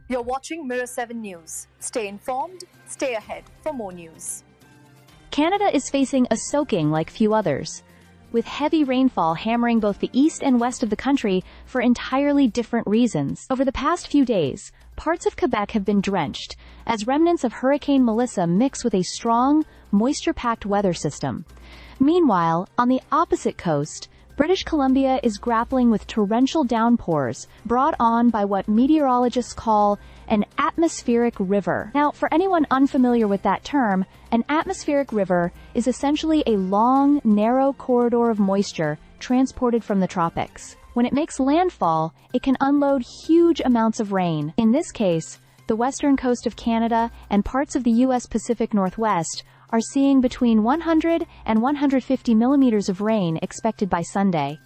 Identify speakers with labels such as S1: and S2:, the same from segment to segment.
S1: You're watching Mirror 7 News. Stay informed, stay ahead for more news.
S2: Canada is facing a soaking like few others, with heavy rainfall hammering both the east and west of the country for entirely different reasons. Over the past few days, parts of Quebec have been drenched, as remnants of Hurricane Melissa mix with a strong, moisture-packed weather system. Meanwhile, on the opposite coast, British Columbia is grappling with torrential downpours brought on by what meteorologists call an atmospheric river. Now, for anyone unfamiliar with that term, an atmospheric river is essentially a long, narrow corridor of moisture transported from the tropics. When it makes landfall, it can unload huge amounts of rain. In this case, the western coast of Canada and parts of the U.S. Pacific Northwest are seeing between 100 and 150 millimeters of rain expected by Sunday.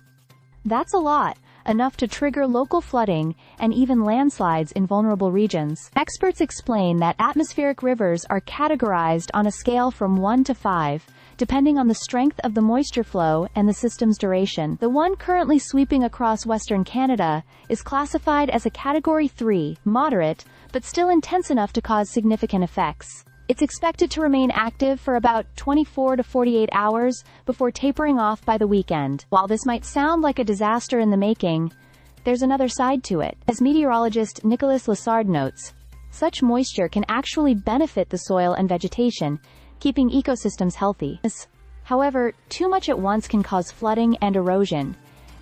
S2: That's a lot, enough to trigger local flooding and even landslides in vulnerable regions. Experts explain that atmospheric rivers are categorized on a scale from 1 to 5, depending on the strength of the moisture flow and the system's duration. The one currently sweeping across Western Canada is classified as a Category 3, moderate, but still intense enough to cause significant effects. It's expected to remain active for about 24 to 48 hours before tapering off by the weekend. While this might sound like a disaster in the making, there's another side to it. As meteorologist Nicolas Lessard notes, such moisture can actually benefit the soil and vegetation, keeping ecosystems healthy. However, too much at once can cause flooding and erosion,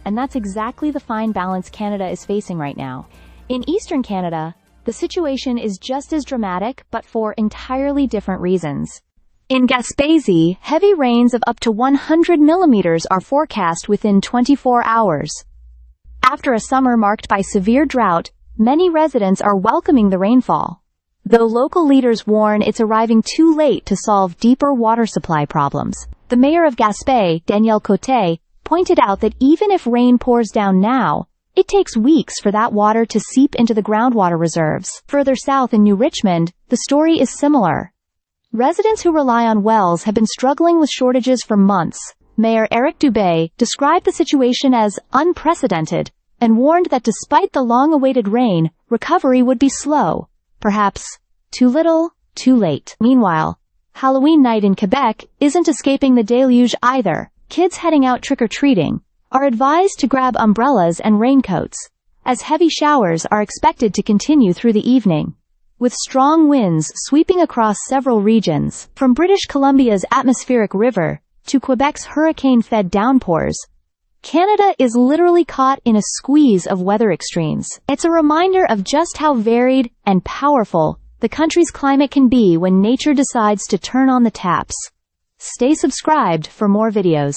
S2: and that's exactly the fine balance Canada is facing right now. In eastern Canada, the situation is just as dramatic, but for entirely different reasons. In Gaspésie, heavy rains of up to 100 millimeters are forecast within 24 hours. After a summer marked by severe drought, many residents are welcoming the rainfall, though local leaders warn it's arriving too late to solve deeper water supply problems. The mayor of Gaspé, Danielle Côté, pointed out that even if rain pours down now, it takes weeks for that water to seep into the groundwater reserves. Further south in New Richmond, the story is similar. Residents who rely on wells have been struggling with shortages for months. Mayor Eric Dubé described the situation as unprecedented and warned that despite the long-awaited rain, recovery would be slow. Perhaps too little, too late. Meanwhile, Halloween night in Quebec isn't escaping the deluge either. Kids heading out trick-or-treating are advised to grab umbrellas and raincoats, as heavy showers are expected to continue through the evening, with strong winds sweeping across several regions. From British Columbia's atmospheric river to Quebec's hurricane-fed downpours, Canada is literally caught in a squeeze of weather extremes. It's a reminder of just how varied and powerful the country's climate can be when nature decides to turn on the taps. Stay subscribed for more videos.